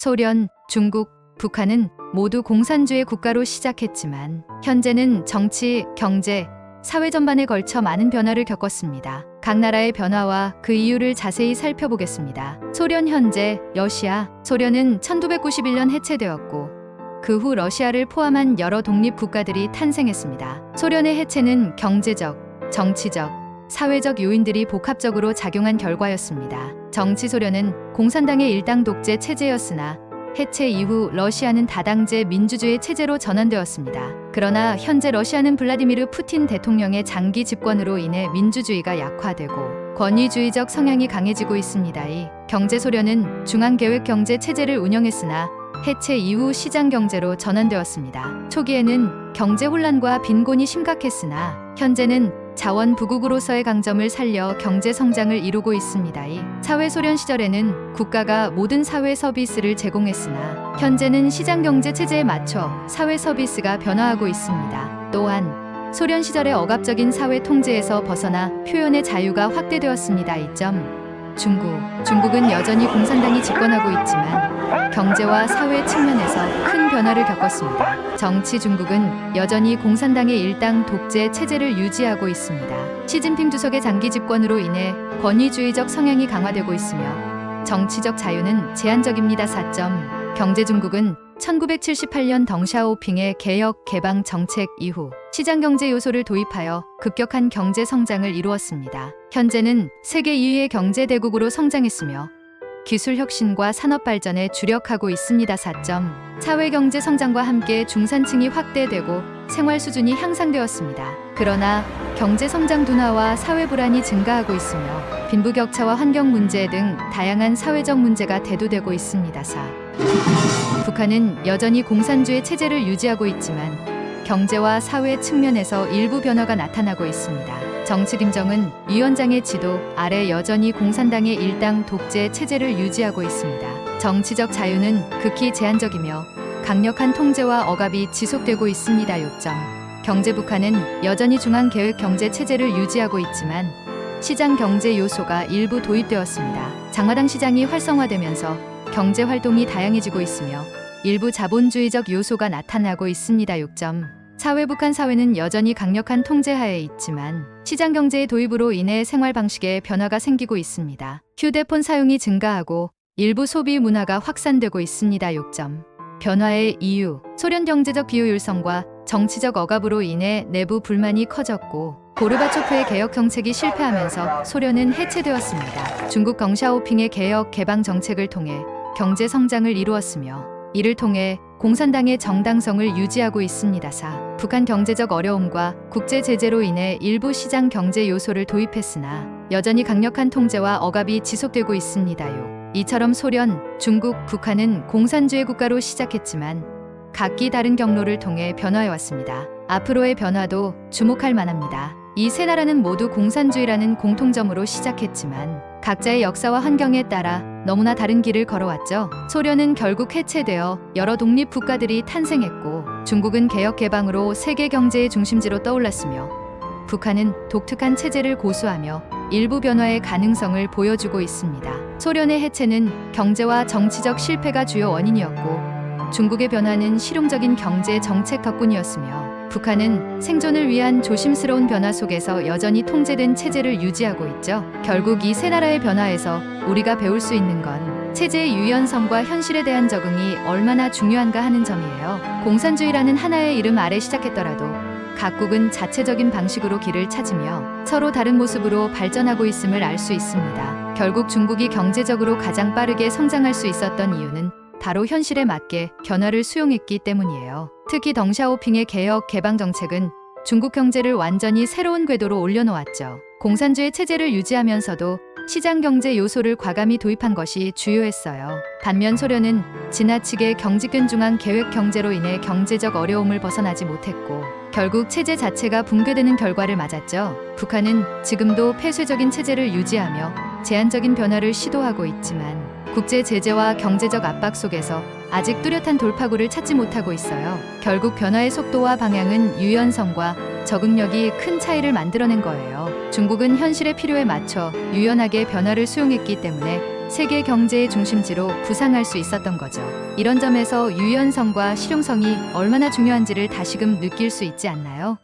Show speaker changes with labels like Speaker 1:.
Speaker 1: 소련, 중국, 북한은 모두 공산주의 국가로 시작했지만 현재는 정치, 경제, 사회 전반에 걸쳐 많은 변화를 겪었습니다. 각 나라의 변화와 그 이유를 자세히 살펴보겠습니다. 소련 현재, 러시아. 소련은 1991년 해체되었고 그 후 러시아를 포함한 여러 독립 국가들이 탄생했습니다. 소련의 해체는 경제적, 정치적, 사회적 요인들이 복합적으로 작용한 결과였습니다. 정치 소련은 공산당의 일당 독재 체제였으나 해체 이후 러시아는 다당제 민주주의 체제로 전환되었습니다. 그러나 현재 러시아는 블라디미르 푸틴 대통령의 장기 집권으로 인해 민주주의가 약화되고 권위주의적 성향이 강해지고 있습니다. 이 경제 소련은 중앙계획 경제 체제를 운영했으나 해체 이후 시장 경제로 전환되었습니다. 초기에는 경제 혼란과 빈곤이 심각했으나 현재는 자원 부국으로서의 강점을 살려 경제 성장을 이루고 있습니다. 이 사회 소련 시절에는 국가가 모든 사회 서비스를 제공했으나 현재는 시장 경제 체제에 맞춰 사회 서비스가 변화하고 있습니다. 또한 소련 시절의 억압적인 사회 통제에서 벗어나 표현의 자유가 확대되었습니다. 중국은 여전히 공산당이 집권하고 있지만 경제와 사회 측면에서 큰 변화를 겪었습니다. 정치 중국은 여전히 공산당의 일당 독재 체제를 유지하고 있습니다. 시진핑 주석의 장기 집권으로 인해 권위주의적 성향이 강화되고 있으며 정치적 자유는 제한적입니다. 경제 중국은 1978년 덩샤오핑의 개혁 개방 정책 이후 시장 경제 요소를 도입하여 급격한 경제 성장을 이루었습니다. 현재는 세계 2위의 경제 대국으로 성장했으며 기술 혁신과 산업 발전에 주력하고 있습니다. 사회 경제 성장과 함께 중산층이 확대되고 생활 수준이 향상되었습니다. 그러나 경제 성장 둔화와 사회 불안이 증가하고 있으며 빈부격차와 환경 문제 등 다양한 사회적 문제가 대두되고 있습니다. 북한은 여전히 공산주의 체제를 유지하고 있지만 경제와 사회 측면에서 일부 변화가 나타나고 있습니다. 정치 김정은 위원장의 지도 아래 여전히 공산당의 일당 독재 체제를 유지하고 있습니다. 정치적 자유는 극히 제한적이며 강력한 통제와 억압이 지속되고 있습니다. 경제 북한은 여전히 중앙계획 경제 체제를 유지하고 있지만 시장 경제 요소가 일부 도입되었습니다. 장마당 시장이 활성화되면서 경제 활동이 다양해지고 있으며 일부 자본주의적 요소가 나타나고 있습니다. 사회 북한 사회는 여전히 강력한 통제하에 있지만 시장 경제의 도입으로 인해 생활 방식에 변화가 생기고 있습니다. 휴대폰 사용이 증가하고 일부 소비 문화가 확산되고 있습니다. 변화의 이유, 소련 경제적 비효율성과 정치적 억압으로 인해 내부 불만이 커졌고 고르바초프의 개혁 정책이 실패하면서 소련은 해체되었습니다. 중국 덩샤오핑의 개혁 개방 정책을 통해 경제 성장을 이루었으며 이를 통해 공산당의 정당성을 유지하고 있습니다. 북한 경제적 어려움과 국제 제재로 인해 일부 시장 경제 요소를 도입했으나 여전히 강력한 통제와 억압이 지속되고 있습니다. 이처럼 소련, 중국, 북한은 공산주의 국가로 시작했지만 각기 다른 경로를 통해 변화해왔습니다. 앞으로의 변화도 주목할 만합니다. 이 세 나라는 모두 공산주의라는 공통점으로 시작했지만 각자의 역사와 환경에 따라 너무나 다른 길을 걸어왔죠. 소련은 결국 해체되어 여러 독립 국가들이 탄생했고 중국은 개혁 개방으로 세계 경제의 중심지로 떠올랐으며 북한은 독특한 체제를 고수하며 일부 변화의 가능성을 보여주고 있습니다. 소련의 해체는 경제와 정치적 실패가 주요 원인이었고 중국의 변화는 실용적인 경제 정책 덕분이었으며 북한은 생존을 위한 조심스러운 변화 속에서 여전히 통제된 체제를 유지하고 있죠. 결국 이 세 나라의 변화에서 우리가 배울 수 있는 건 체제의 유연성과 현실에 대한 적응이 얼마나 중요한가 하는 점이에요. 공산주의라는 하나의 이름 아래 시작했더라도 각국은 자체적인 방식으로 길을 찾으며 서로 다른 모습으로 발전하고 있음을 알 수 있습니다. 결국 중국이 경제적으로 가장 빠르게 성장할 수 있었던 이유는 바로 현실에 맞게 변화를 수용했기 때문이에요. 특히 덩샤오핑의 개혁 개방 정책은 중국 경제를 완전히 새로운 궤도로 올려놓았죠. 공산주의 체제를 유지하면서도 시장 경제 요소를 과감히 도입한 것이 주요했어요. 반면 소련은 지나치게 경직근중한 계획 경제로 인해 경제적 어려움을 벗어나지 못했고 결국 체제 자체가 붕괴되는 결과를 맞았죠. 북한은 지금도 폐쇄적인 체제를 유지하며 제한적인 변화를 시도하고 있지만 국제 제재와 경제적 압박 속에서 아직 뚜렷한 돌파구를 찾지 못하고 있어요. 결국 변화의 속도와 방향은 유연성과 적응력이 큰 차이를 만들어낸 거예요. 중국은 현실의 필요에 맞춰 유연하게 변화를 수용했기 때문에 세계 경제의 중심지로 부상할 수 있었던 거죠. 이런 점에서 유연성과 실용성이 얼마나 중요한지를 다시금 느낄 수 있지 않나요?